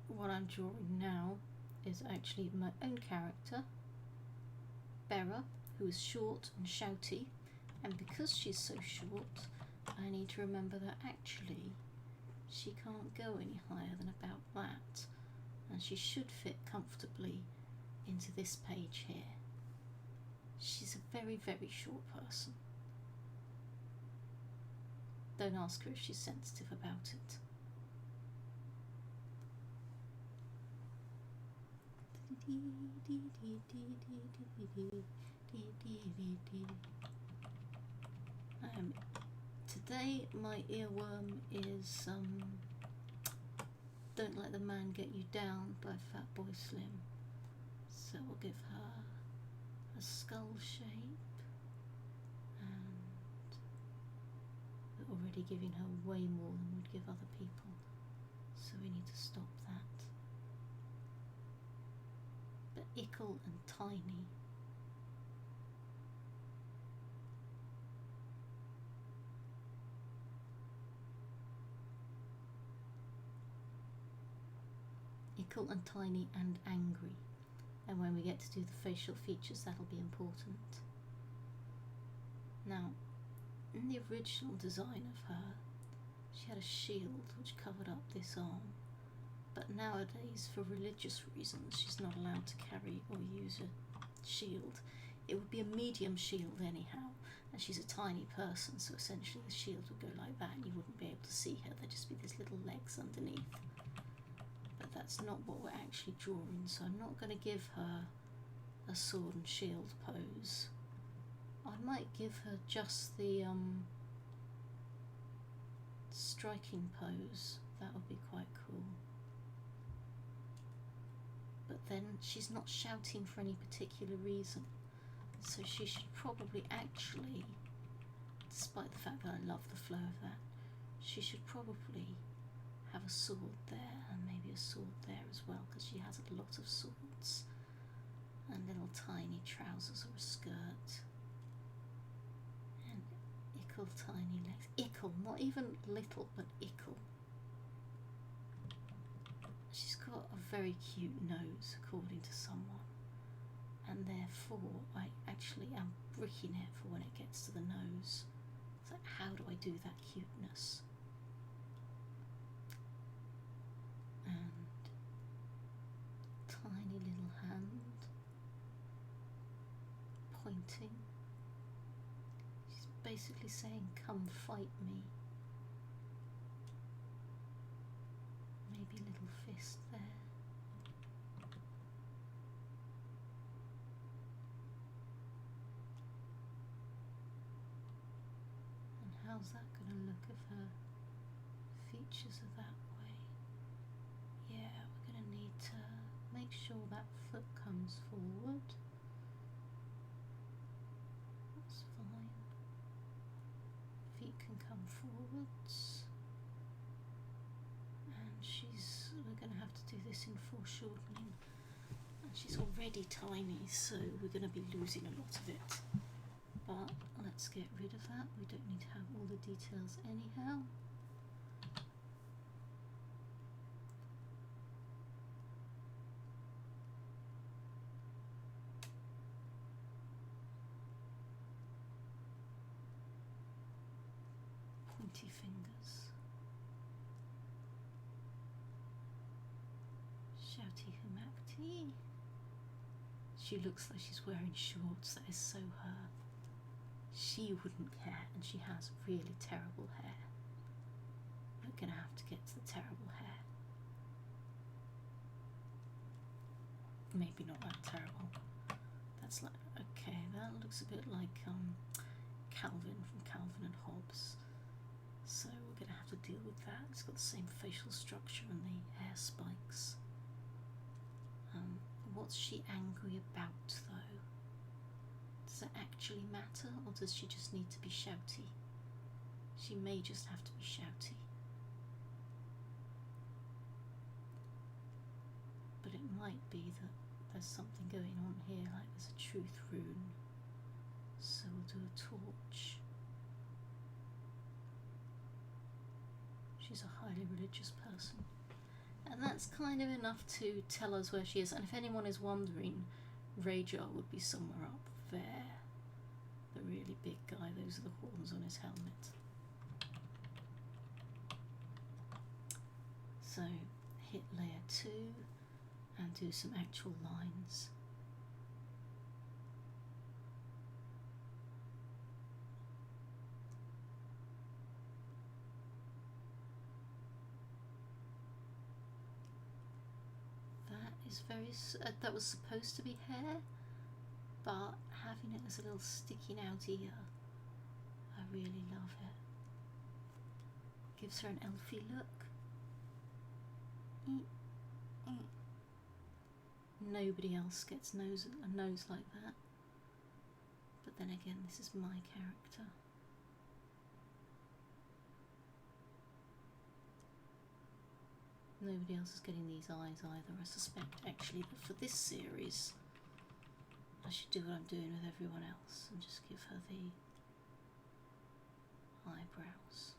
What I'm drawing now is actually my own character, Bera, who is short and shouty, and because she's so short, I need to remember that actually she can't go any higher than about that, and she should fit comfortably into this page here. She's a very, very short person. Don't ask her if she's sensitive about it. Today my earworm is Don't Let the Man Get You Down by Fatboy Slim. So we'll give her a skull shape, and we're already giving her way more than we'd give other people, so we need to stop that. But ickle and tiny. Ickle and tiny and angry. And when we get to do the facial features, that'll be important. Now, in the original design of her, she had a shield which covered up this arm, but nowadays, for religious reasons, she's not allowed to carry or use a shield. It would be a medium shield anyhow, and she's a tiny person, so essentially the shield would go like that and you wouldn't be able to see her. There'd just be these little legs underneath. But that's not what we're actually drawing, so I'm not going to give her a sword and shield pose. I might give her just the striking pose. That would be quite cool. But then she's not shouting for any particular reason, so she should probably actually, despite the fact that I love the flow of that, she should probably have a sword there and maybe a sword there as well, because she has a lot of swords and little tiny trousers or a skirt and ickle tiny legs. Ickle, not even little, but ickle. She's got a very cute nose according to someone, and therefore I actually am bricking it for when it gets to the nose. It's like, how do I do that cuteness? And tiny little hand pointing. She's basically saying, come fight me. Maybe a little fist there. And how's that going to look if her features are that way? Yeah, we're going to need to make sure that foot comes forward. That's fine. Feet can come forwards. And we're going to have to do this in foreshortening. And she's already tiny, so we're going to be losing a lot of it. But let's get rid of that. We don't need to have all the details anyhow. Pointy fingers. Shouty Humakti. She looks like she's wearing shorts. That is so her. She wouldn't care, and she has really terrible hair. We're going to have to get to the terrible hair. Maybe not that terrible. That's like, okay, that looks a bit like Calvin from Calvin and Hobbes. So we're going to have to deal with that. It's got the same facial structure and the hair spikes. What's she angry about though? Does it actually matter, or does she just need to be shouty? She may just have to be shouty. But it might be that there's something going on here, like there's a truth rune. So we'll do a torch. She's a highly religious person. And that's kind of enough to tell us where she is. And if anyone is wondering, Rajar would be somewhere up there. The really big guy, those are the horns on his helmet. So hit layer 2 and do some actual lines. That was supposed to be hair, but having it as a little sticking out ear, I really love it. Gives her an elfy look. Nobody else gets a nose like that, but then again, this is my character. Nobody else is getting these eyes either. I suspect actually that for this series I should do what I'm doing with everyone else and just give her the eyebrows.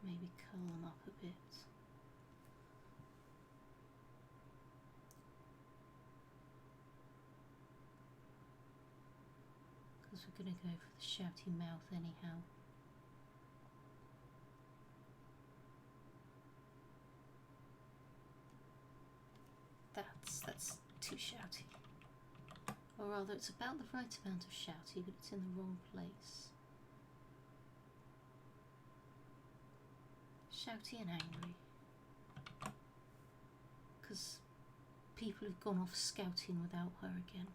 Maybe curl them up a bit. Because we're going to go for the shouty mouth anyhow. That's too shouty. Or rather, it's about the right amount of shouty, but it's in the wrong place. Shouty and angry. Because people have gone off scouting without her again,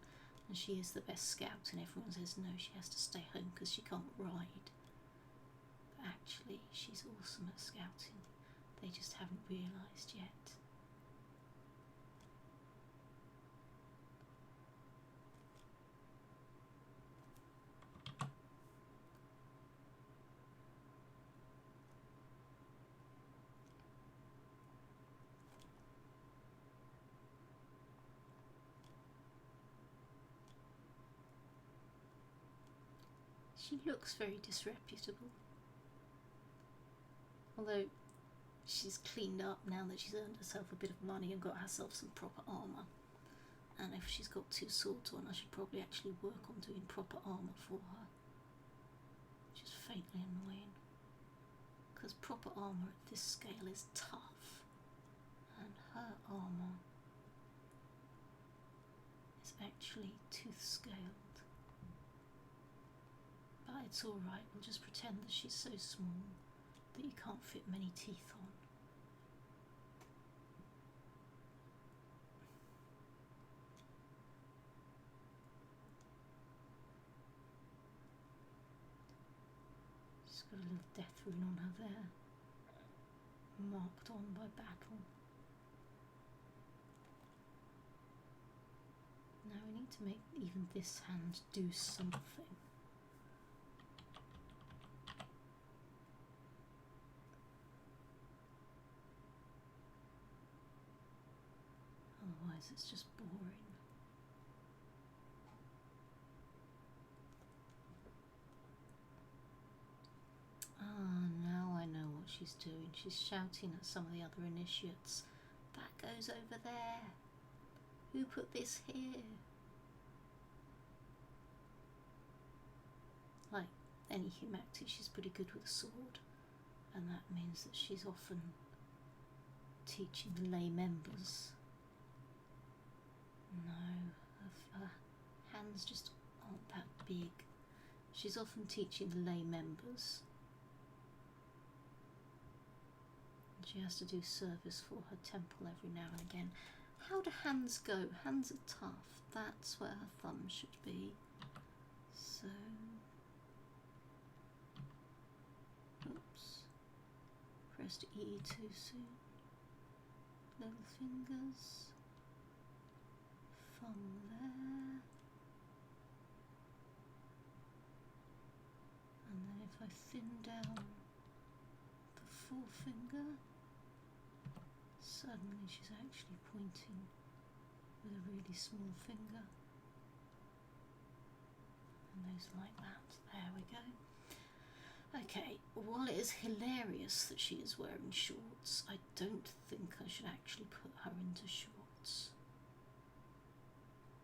and she is the best scout, and everyone says no, she has to stay home because she can't ride. But actually, she's awesome at scouting. They just haven't realised yet. She looks very disreputable. Although she's cleaned up now that she's earned herself a bit of money and got herself some proper armour. And if she's got 2 swords on, I should probably actually work on doing proper armour for her. Which is faintly annoying. Because proper armour at this scale is tough. And her armour is actually tooth-scaled. But it's alright, we'll just pretend that she's so small that you can't fit many teeth on. She's got a little death rune on her there, marked on by battle. Now we need to make even this hand do something. Otherwise it's just boring. Now I know what she's doing. She's shouting at some of the other initiates. That goes over there. Who put this here? Like any Humakti, she's pretty good with a sword. And that means that she's often teaching the lay members. No, her hands just aren't that big. She's often teaching the lay members. And she has to do service for her temple every now and again. How do hands go? Hands are tough. That's where her thumb should be. So, oops, pressed E too soon. Little fingers. Thumb there, and then if I thin down the forefinger, suddenly she's actually pointing with a really small finger, and those like that. There we go. Okay, while it is hilarious that she is wearing shorts, I don't think I should actually put her into shorts.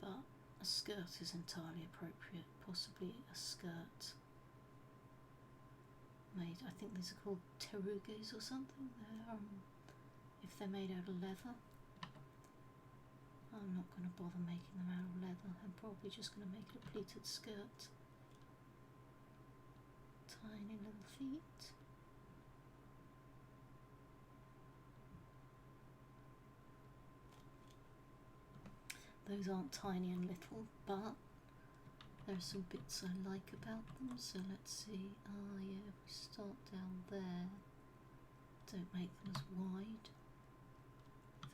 But a skirt is entirely appropriate, possibly a skirt made, I think these are called teruges or something. If they're made out of leather. I'm not going to bother making them out of leather. I'm probably just going to make it a pleated skirt. Tiny little feet. Those aren't tiny and little, but there are some bits I like about them, so let's see. Ah, yeah, if we start down there, don't make them as wide.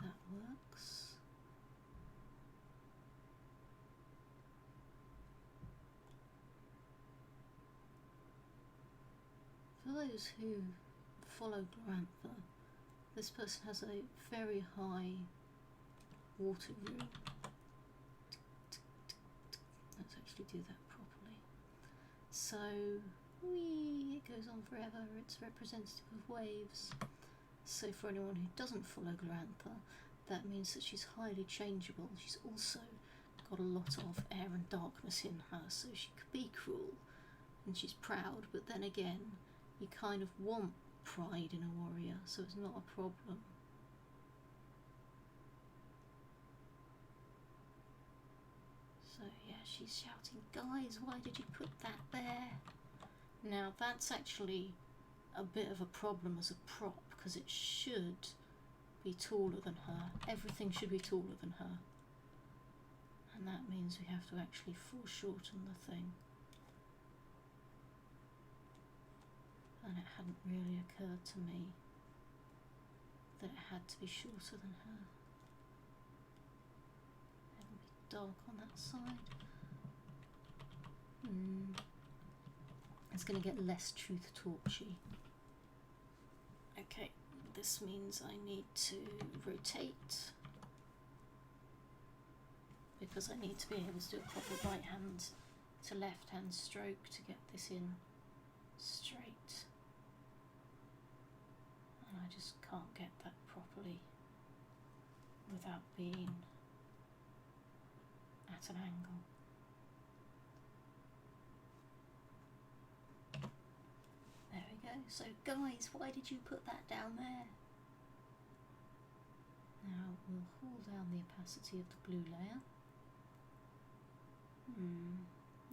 That works. For those who follow Glorantha, this person has a very high water rule. Let's actually do that properly. So, it goes on forever, it's representative of waves. So for anyone who doesn't follow Glorantha, that means that she's highly changeable. She's also got a lot of air and darkness in her, so she could be cruel, and she's proud, but then again, you kind of want pride in a warrior, so it's not a problem. So yeah, she's shouting, guys, why did you put that there? Now that's actually a bit of a problem as a prop, because it should be taller than her. Everything should be taller than her. And that means we have to actually foreshorten the thing. And it hadn't really occurred to me that it had to be shorter than her. It'll be dark on that side. It's going to get less truth torchy. Okay, this means I need to rotate, because I need to be able to do a proper right hand to left hand stroke to get this in straight. And I just can't get that properly without being at an angle. There we go. So guys, why did you put that down there? Now we'll haul down the opacity of the blue layer.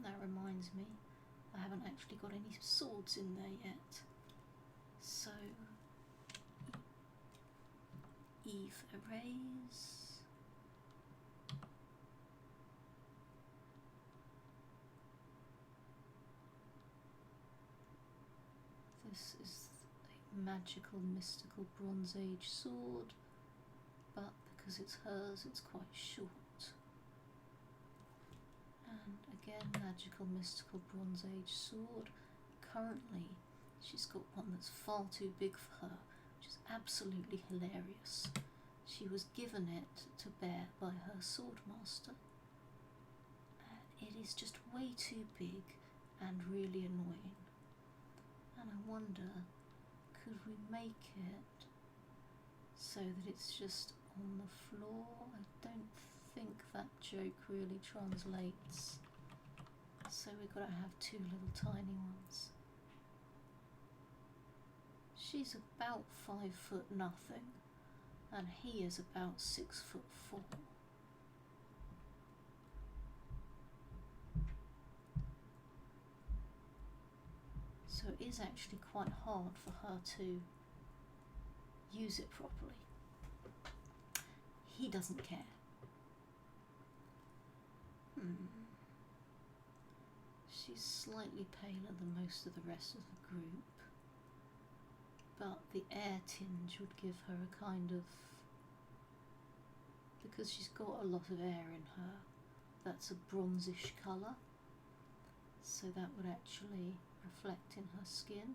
That reminds me, I haven't actually got any swords in there yet. So Eve erase. This is a magical, mystical Bronze Age sword, but because it's hers, it's quite short. And again, magical, mystical Bronze Age sword. Currently, she's got one that's far too big for her, which is absolutely hilarious. She was given it to bear by her swordmaster, and it is just way too big and really annoying. And I wonder, could we make it so that it's just on the floor? I don't think that joke really translates, so we've got to have two little tiny ones. She's about 5 foot nothing, and he is about 6'4". So it is actually quite hard for her to use it properly. He doesn't care. She's slightly paler than most of the rest of the group, but the air tinge would give her a kind of, because she's got a lot of air in her, that's a bronzish colour, so that would actually reflect in her skin.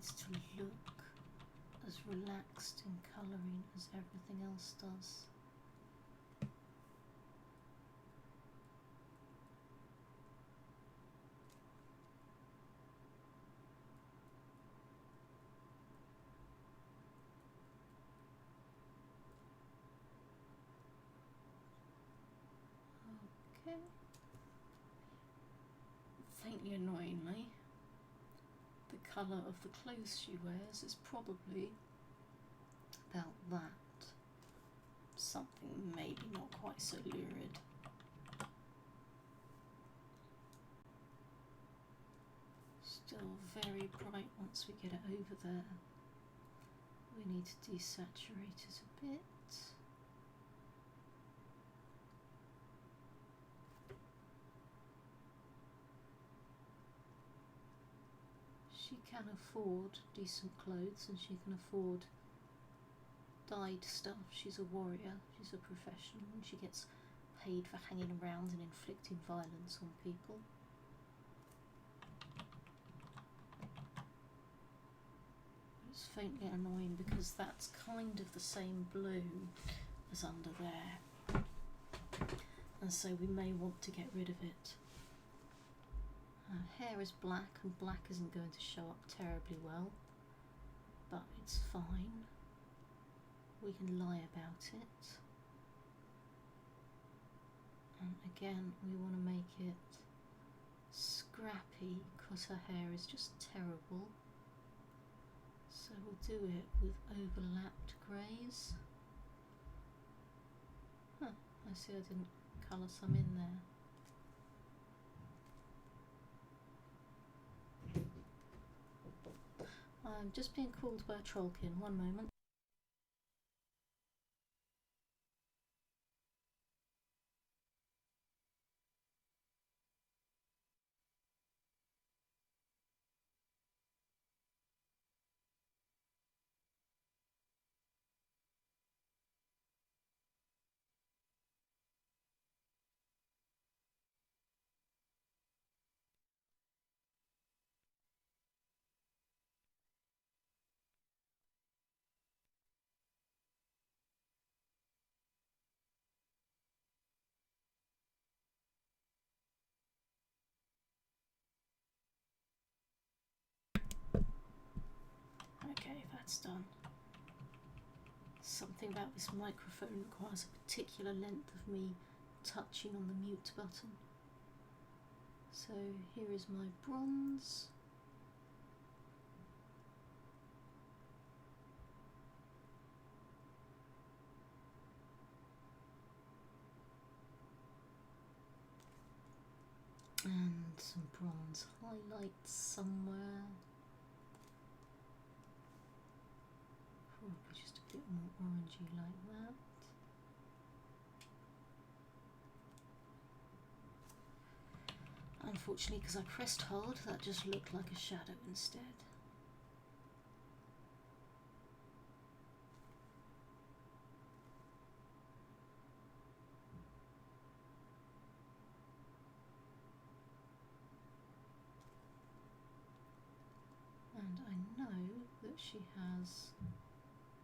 needs to look as relaxed in colouring as everything else does. Okay. Faintly annoyingly, the colour of the clothes she wears is probably about that. Something maybe not quite so lurid. Still very bright once we get it over there. We need to desaturate it a bit. She can afford decent clothes and she can afford dyed stuff. She's a warrior, she's a professional, and she gets paid for hanging around and inflicting violence on people. It's faintly annoying because that's kind of the same blue as under there, and so we may want to get rid of it. Her hair is black, and black isn't going to show up terribly well, but it's fine. We can lie about it. And again, we want to make it scrappy because her hair is just terrible. So we'll do it with overlapped greys. Huh, I see I didn't colour some in there. I'm just being called by a trollkin, one moment. Okay, that's done. Something about this microphone requires a particular length of me touching on the mute button. So here is my bronze. And some bronze highlights somewhere. Probably just a bit more orangey like that. Unfortunately, because I pressed hard, that just looked like a shadow instead. And I know that she has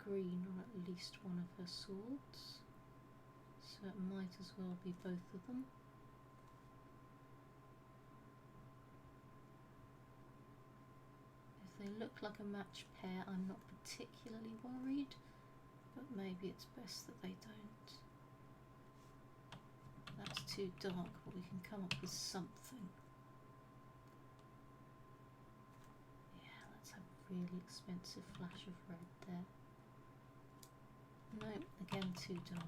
green on at least one of her swords, so it might as well be both of them. If they look like a match pair, I'm not particularly worried, but maybe it's best that they don't. That's too dark, but we can come up with something. Yeah, let's have a really expensive flash of red there. No, again too dark.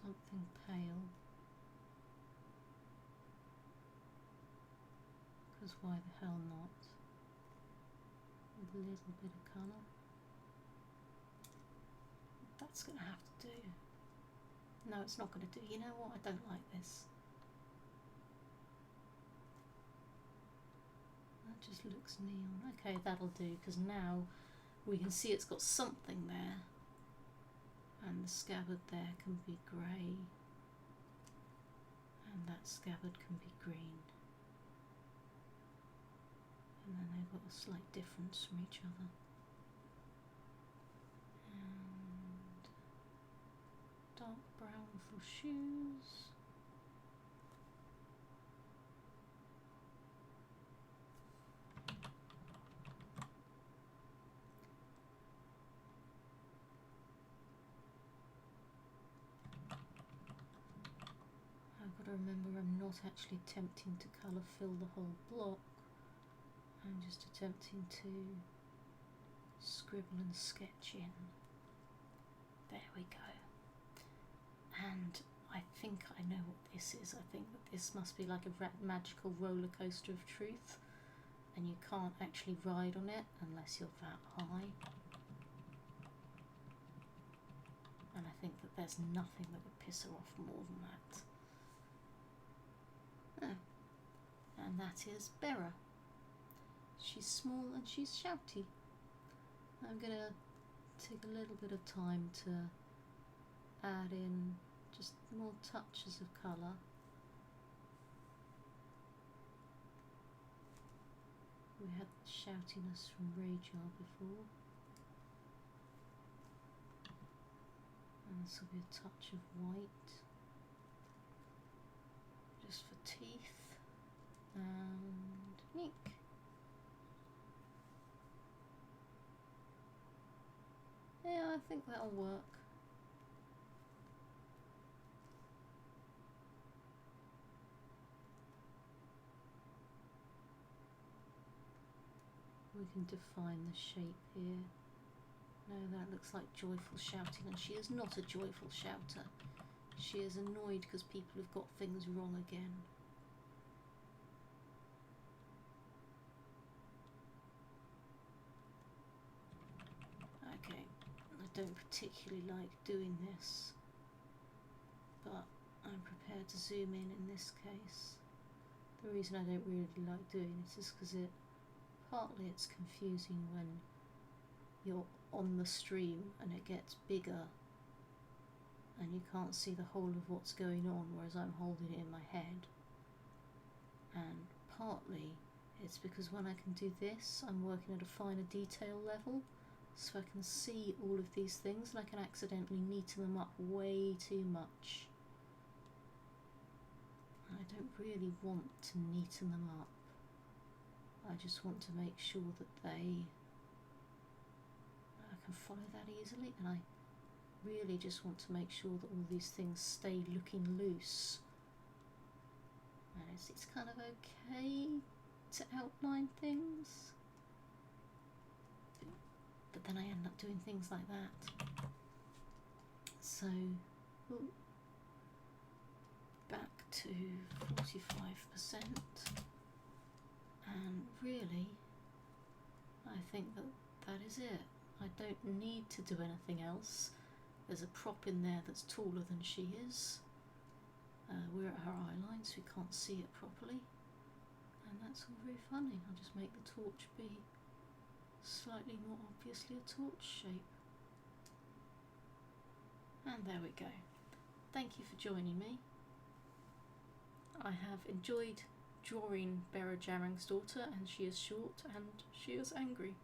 Something pale. Because why the hell not? With a little bit of colour. That's going to have to do. No, it's not going to do. You know what? I don't like this. That just looks neon. Okay, that'll do, because now we can see it's got something there, and the scabbard there can be grey, and that scabbard can be green, and then they've got a slight difference from each other. And dark brown for shoes. I've got to remember I'm not actually attempting to colour fill the whole block. I'm just attempting to scribble and sketch in. There we go. And I think I know what this is. I think that this must be like a magical roller coaster of truth, and you can't actually ride on it unless you're that high. And I think that there's nothing that would piss her off more than that. Oh. And that is Bera. She's small and she's shouty. I'm gonna take a little bit of time to add in just more touches of colour. We had the shoutiness from Rajar before. And this will be a touch of white, just for teeth, and ink. Yeah, I think that'll work. We can define the shape here. No, that looks like joyful shouting, and she is not a joyful shouter. She is annoyed because people have got things wrong again. Okay, I don't particularly like doing this, but I'm prepared to zoom in this case. The reason I don't really like doing it is because partly it's confusing when you're on the stream and it gets bigger and you can't see the whole of what's going on, whereas I'm holding it in my head. And partly it's because when I can do this, I'm working at a finer detail level, so I can see all of these things and I can accidentally neaten them up way too much. I don't really want to neaten them up. I just want to make sure that I can follow that easily, and I really just want to make sure that all these things stay looking loose. And it's kind of okay to outline things, but then I end up doing things like that. So back to 45%. And really, I think that that is it. I don't need to do anything else. There's a prop in there that's taller than she is. We're at her eye line, so we can't see it properly. And that's all very funny. I'll just make the torch be slightly more obviously a torch shape. And there we go. Thank you for joining me. I have enjoyed drawing Bera Jarang's daughter, and she is short and she is angry.